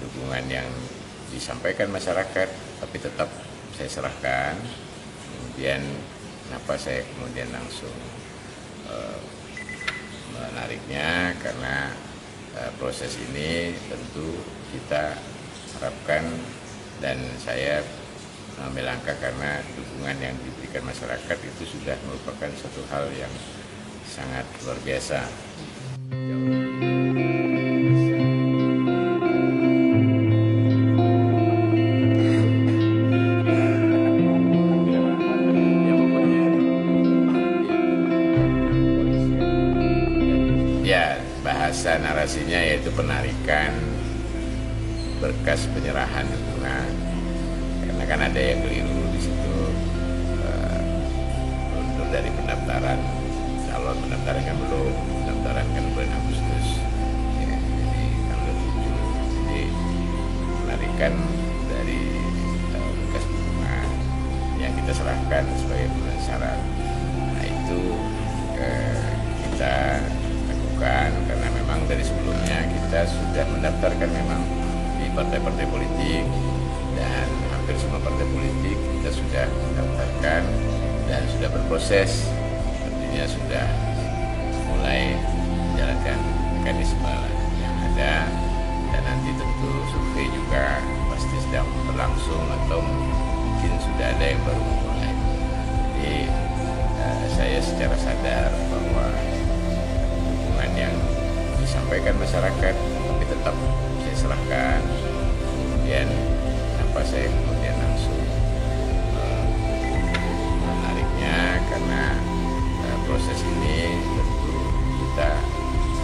dukungan yang disampaikan masyarakat, tapi tetap saya serahkan. Kemudian kenapa saya kemudian langsung menariknya, karena proses ini tentu kita harapkan, dan saya mengambil langkah karena dukungan yang diberikan masyarakat itu sudah merupakan suatu hal yang sangat luar biasa. Ya, bahasa narasinya yaitu penarikan berkas penyerahan dukungan, karena kan ada yang keliru di situ, mundur dari pendaftaran calon, pendaftaran kan belum, pendaftaran kan bulan Agustus, ya, jadi tanggal 7, jadi penarikan dari berkas dukungan yang kita serahkan sebagai pemenuhan syarat. Nah itu kita lakukan karena memang dari sebelumnya kita sudah mendaftarkan memang di partai-partai politik, dan hampir semua partai politik kita sudah mendaftarkan dan sudah berproses, artinya sudah mulai menjalankan mekanisme yang ada, dan nanti tentu survei juga pasti sedang berlangsung atau mungkin sudah ada yang baru mulai. Jadi saya secara sadar bahwa dukungan yang disampaikan masyarakat tapi tetap saya serahkan. Kemudian kenapa saya kemudian langsung menariknya, karena proses ini tentu kita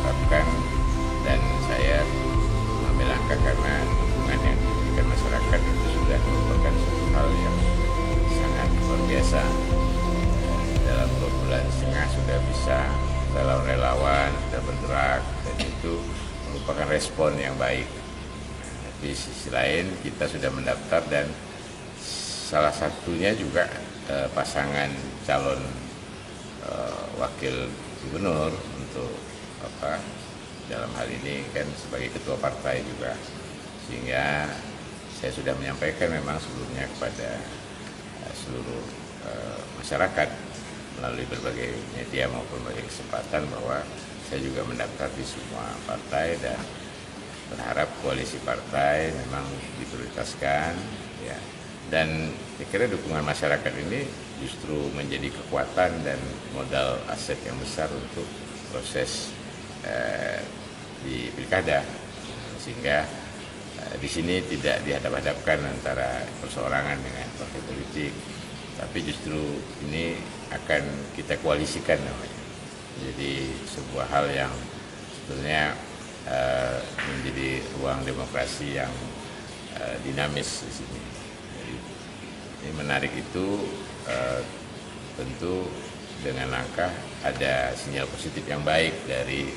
harapkan, dan saya mengambil langkah karena dukungan yang diberikan masyarakat itu sudah merupakan suatu hal yang sangat luar biasa. Dalam 2,5 bulan sudah bisa relawan sudah bergerak, dan itu merupakan respon yang baik. Di sisi lain kita sudah mendaftar, dan salah satunya juga pasangan calon wakil gubernur untuk dalam hal ini kan sebagai ketua partai juga, sehingga saya sudah menyampaikan memang sebelumnya kepada seluruh masyarakat melalui berbagai media maupun berbagai kesempatan bahwa saya juga mendaftar di semua partai, dan berharap koalisi partai memang diprioritaskan, ya. Dan saya kira dukungan masyarakat ini justru menjadi kekuatan dan modal aset yang besar untuk proses di pilkada, sehingga di sini tidak dihadap-hadapkan antara perseorangan dengan partai politik, tapi justru ini akan kita koalisikan namanya. Jadi sebuah hal yang sebetulnya menjadi ruang demokrasi yang dinamis di sini. Jadi, ini menarik itu tentu dengan langkah ada sinyal positif yang baik dari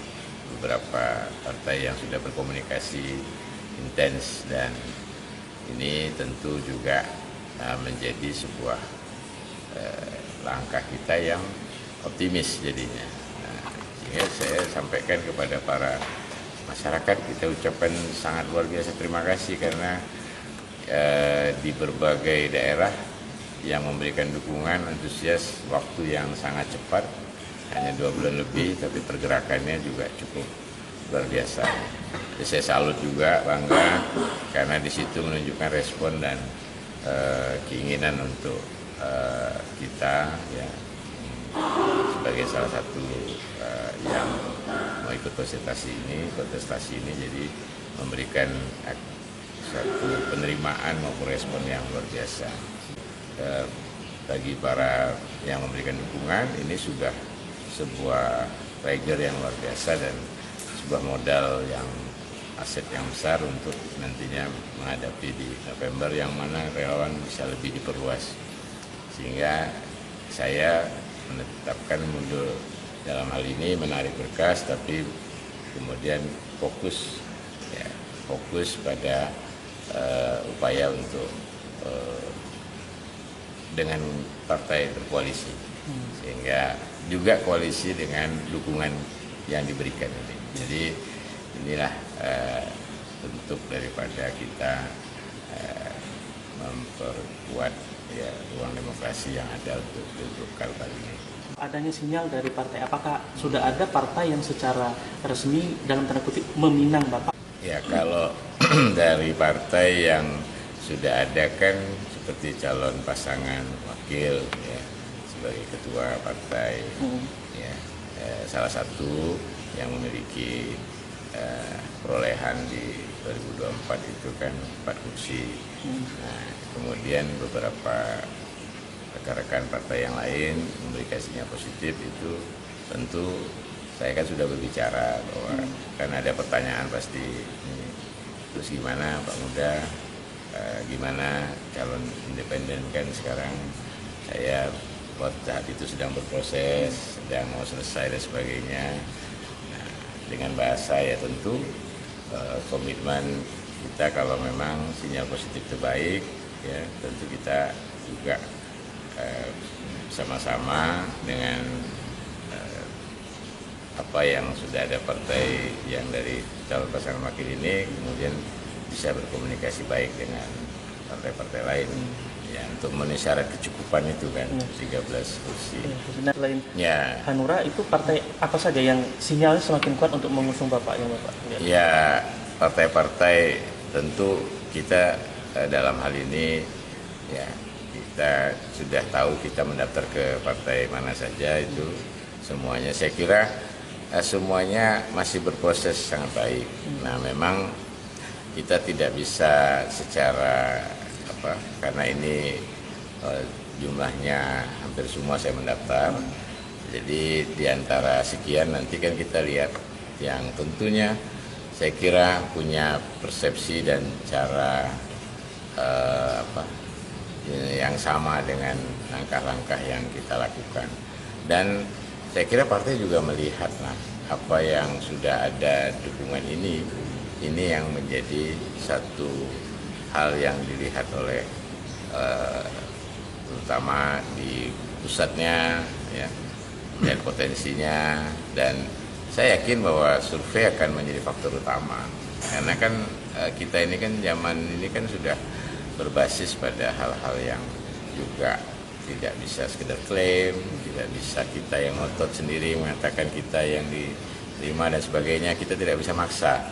beberapa partai yang sudah berkomunikasi intens, dan ini tentu juga menjadi sebuah langkah kita yang optimis jadinya. Nah, sehingga saya sampaikan kepada para masyarakat, kita ucapkan sangat luar biasa terima kasih, karena di berbagai daerah yang memberikan dukungan antusias waktu yang sangat cepat, hanya 2 bulan lebih, tapi pergerakannya juga cukup luar biasa. Jadi saya salut juga, bangga, karena di situ menunjukkan respon dan keinginan untuk kita, ya, sebagai salah satu yang mau ikut kontestasi ini, jadi memberikan satu penerimaan maupun respon yang luar biasa. Bagi para yang memberikan dukungan, ini sudah sebuah trigger yang luar biasa dan sebuah modal yang aset yang besar untuk nantinya menghadapi di November, yang mana relawan bisa lebih diperluas. Sehingga saya menetapkan mundur dalam hal ini, menarik berkas, tapi kemudian fokus pada upaya untuk dengan partai berkoalisi, sehingga juga koalisi dengan dukungan yang diberikan ini. Jadi inilah bentuk daripada kita memperkuat ya ruang demokrasi yang ada untuk pilgub kali ini. Adanya sinyal dari partai, apakah sudah ada partai yang secara resmi dalam tanda kutip meminang Bapak? Ya kalau dari partai yang sudah ada kan seperti calon pasangan wakil ya sebagai ketua partai ya salah satu yang memiliki perolehan di 2024 itu kan 4 kursi. Nah, kemudian beberapa rekan-rekan partai yang lain memberikan sinyal positif itu tentu saya kan sudah berbicara bahwa kan ada pertanyaan pasti terus gimana Pak Muda, gimana calon independen kan sekarang saya saat itu sedang berproses, sedang mau selesai dan sebagainya. Nah, dengan bahasa ya tentu komitmen kita kalau memang sinyal positif terbaik ya tentu kita juga sama-sama dengan apa yang sudah ada partai yang dari calon pasangan wakil ini kemudian bisa berkomunikasi baik dengan partai-partai lain ya untuk memenuhi syarat kecukupan itu kan 13 kursi. Selain Hanura itu partai apa saja yang sinyalnya semakin kuat untuk mengusung Bapak yang Bapak lihat? Ya partai-partai tentu kita dalam hal ini ya kita sudah tahu kita mendaftar ke partai mana saja itu semuanya saya kira semuanya masih berproses sangat baik. Nah memang kita tidak bisa secara karena ini jumlahnya hampir semua saya mendaftar. Jadi di antara sekian nanti kan kita lihat yang tentunya saya kira punya persepsi dan cara yang sama dengan langkah-langkah yang kita lakukan. Dan saya kira partai juga melihat apa yang sudah ada dukungan ini yang menjadi satu hal yang dilihat oleh terutama di pusatnya ya dan potensinya, dan saya yakin bahwa survei akan menjadi faktor utama karena kan kita ini kan zaman ini kan sudah berbasis pada hal-hal yang juga tidak bisa sekedar klaim, tidak bisa kita yang ngotot sendiri mengatakan kita yang diterima dan sebagainya, kita tidak bisa maksa.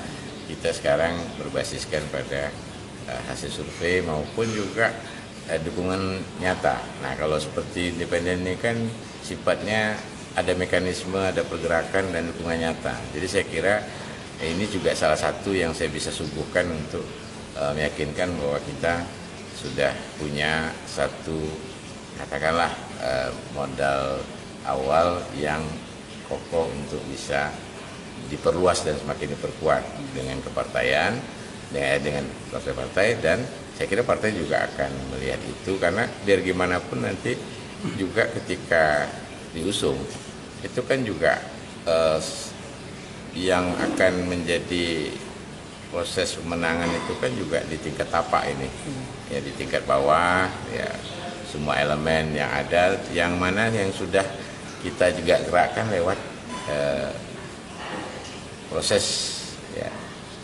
Kita sekarang berbasiskan pada hasil survei maupun juga dukungan nyata. Nah kalau seperti independen ini kan sifatnya ada mekanisme, ada pergerakan dan dukungan nyata. Jadi saya kira ini juga salah satu yang saya bisa suguhkan untuk meyakinkan bahwa kita sudah punya satu katakanlah modal awal yang kokoh untuk bisa diperluas dan semakin diperkuat dengan kepartaian, dengan partai-partai, dan saya kira partai juga akan melihat itu karena biar gimana pun nanti juga ketika diusung itu kan juga yang akan menjadi proses pemenangan itu kan juga di tingkat tapak ini ya di tingkat bawah ya semua elemen yang ada yang mana yang sudah kita juga gerakkan lewat proses ya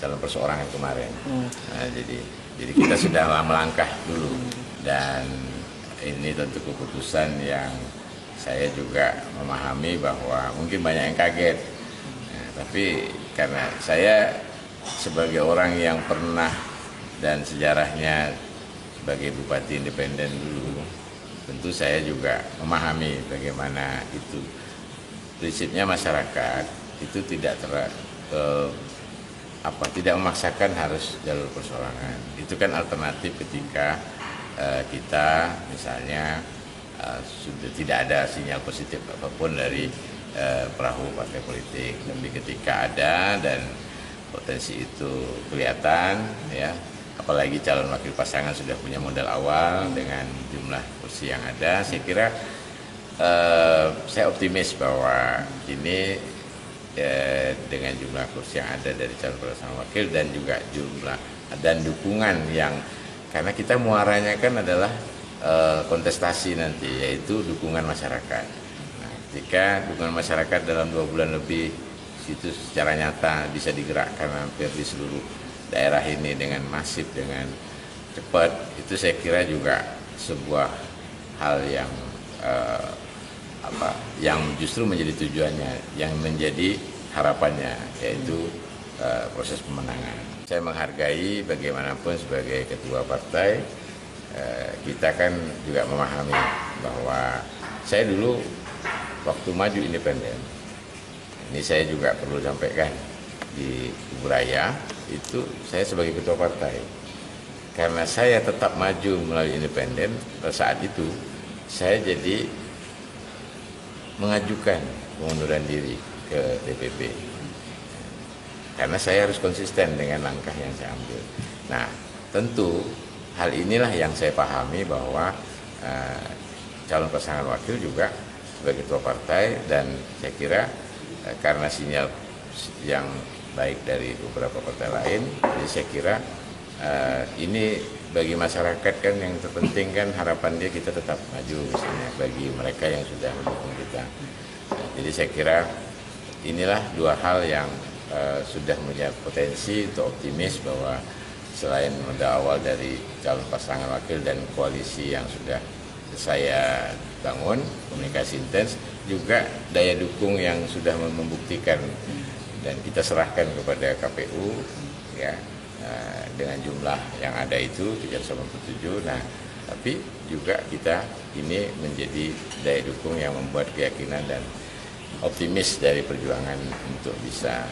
calon perseorangan kemarin. Nah, jadi kita sudah melangkah dulu dan ini tentu keputusan yang saya juga memahami bahwa mungkin banyak yang kaget. Nah, tapi karena saya sebagai orang yang pernah dan sejarahnya sebagai bupati independen dulu, tentu saya juga memahami bagaimana itu prinsipnya masyarakat itu tidak tidak memaksakan harus jalur perseorangan. Itu kan alternatif ketika kita misalnya sudah tidak ada sinyal positif apapun dari perahu partai politik, tapi ketika ada dan potensi itu kelihatan ya apalagi calon wakil pasangan sudah punya modal awal dengan jumlah kursi yang ada, saya kira saya optimis bahwa ini dengan jumlah kursi yang ada dari calon pasangan wakil dan juga jumlah dan dukungan yang karena kita muaranya kan adalah kontestasi nanti yaitu dukungan masyarakat. Nah, ketika dukungan masyarakat dalam 2 bulan lebih itu secara nyata bisa digerakkan hampir di seluruh daerah ini dengan masif, dengan cepat, itu saya kira juga sebuah hal yang yang justru menjadi tujuannya, yang menjadi harapannya, yaitu proses pemenangan. Saya menghargai bagaimanapun sebagai ketua partai, kita kan juga memahami bahwa saya dulu waktu maju independen, ini saya juga perlu sampaikan, di Kuburaya itu saya sebagai ketua partai. Karena saya tetap maju melalui independen, pada saat itu saya jadi mengajukan pengunduran diri ke DPP. Karena saya harus konsisten dengan langkah yang saya ambil. Nah, tentu hal inilah yang saya pahami bahwa calon pasangan wakil juga sebagai ketua partai, dan saya kira karena sinyal yang baik dari beberapa partai lain, jadi saya kira ini bagi masyarakat kan yang terpenting kan harapan dia kita tetap maju misalnya, bagi mereka yang sudah mendukung kita. Jadi saya kira inilah dua hal yang sudah punya potensi untuk optimis bahwa selain modal awal dari calon pasangan wakil dan koalisi yang sudah saya bangun, komunikasi intens, juga daya dukung yang sudah membuktikan dan kita serahkan kepada KPU ya, dengan jumlah yang ada itu 387. Nah, tapi juga kita ini menjadi daya dukung yang membuat keyakinan dan optimis dari perjuangan untuk bisa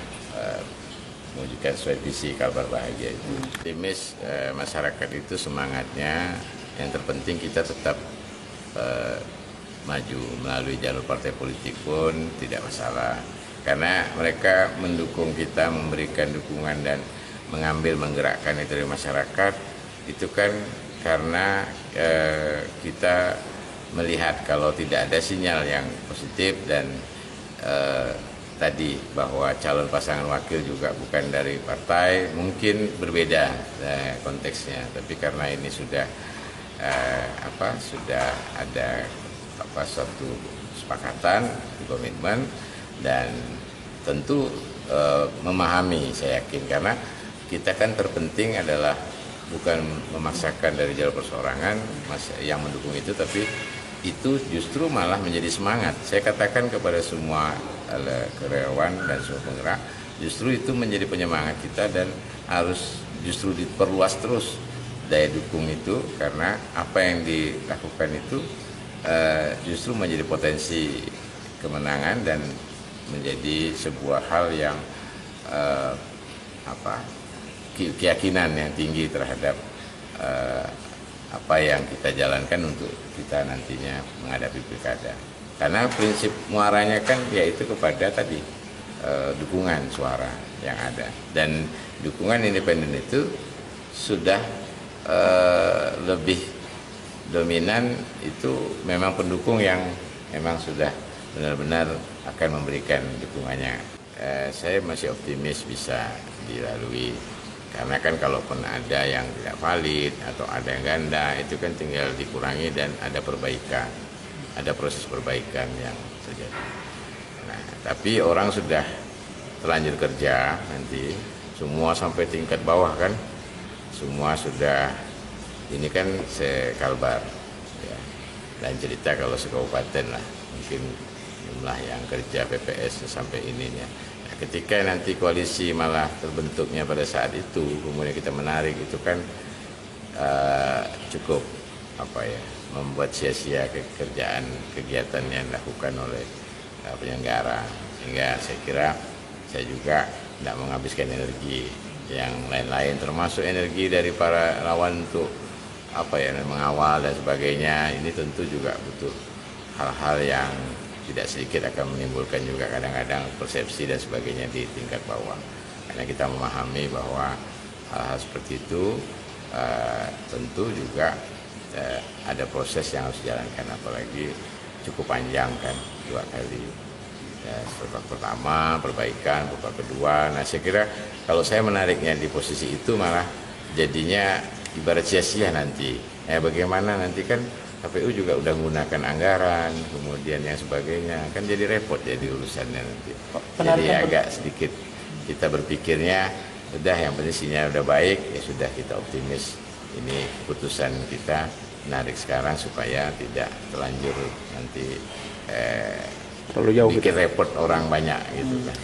mewujudkan sesuai visi Kalbar Bahagia itu. Optimis masyarakat itu semangatnya, yang terpenting kita tetap maju melalui jalur partai politik pun tidak masalah, karena mereka mendukung kita, memberikan dukungan dan menggerakkan itu dari masyarakat, itu kan karena kita melihat kalau tidak ada sinyal yang positif dan tadi bahwa calon pasangan wakil juga bukan dari partai, mungkin berbeda konteksnya, tapi karena ini sudah sudah ada suatu kesepakatan, komitmen, dan tentu memahami, saya yakin, karena kita kan terpenting adalah bukan memaksakan dari jalur perseorangan yang mendukung itu, tapi itu justru malah menjadi semangat. Saya katakan kepada semua karyawan dan semua penggerak, justru itu menjadi penyemangat kita dan harus justru diperluas terus daya dukung itu, karena apa yang dilakukan itu justru menjadi potensi kemenangan dan menjadi sebuah hal yang keyakinan yang tinggi terhadap apa yang kita jalankan untuk kita nantinya menghadapi pilkada. Karena prinsip muaranya kan yaitu kepada tadi dukungan suara yang ada, dan dukungan independen itu sudah lebih dominan, itu memang pendukung yang memang sudah benar-benar akan memberikan dukungannya. Saya masih optimis bisa dilalui, karena kan kalaupun ada yang tidak valid atau ada yang ganda, itu kan tinggal dikurangi dan ada perbaikan, ada proses perbaikan yang terjadi. Nah, tapi orang sudah terlanjur kerja nanti, semua sampai tingkat bawah kan, semua sudah, ini kan sekalbar ya, dan cerita kalau sekabupaten lah, mungkin jumlah yang kerja PPS sampai ininya. Nah, ketika nanti koalisi malah terbentuknya pada saat itu, kemudian kita menarik, itu kan cukup membuat sia-sia kegiatan yang dilakukan oleh penyelenggara. Sehingga saya kira saya juga tidak menghabiskan energi yang lain-lain, termasuk energi dari para lawan untuk mengawal dan sebagainya. Ini tentu juga butuh hal-hal yang tidak sedikit akan menimbulkan juga kadang-kadang persepsi dan sebagainya di tingkat bawah. Karena kita memahami bahwa hal-hal seperti itu tentu juga ada proses yang harus dijalankan, apalagi cukup panjang kan, 2 kali. Babak pertama perbaikan, babak kedua. Nah, saya kira kalau saya menariknya di posisi itu malah jadinya ibarat sia-sia nanti. Bagaimana nanti kan KPU juga udah menggunakan anggaran, kemudian yang sebagainya, kan jadi repot jadi urusannya nanti. Jadi agak sedikit kita berpikirnya udah yang penting sinyal udah baik, ya sudah kita optimis ini putusan kita menarik sekarang supaya tidak terlanjur nanti terlalu jauh bikin repot orang banyak gitu kan.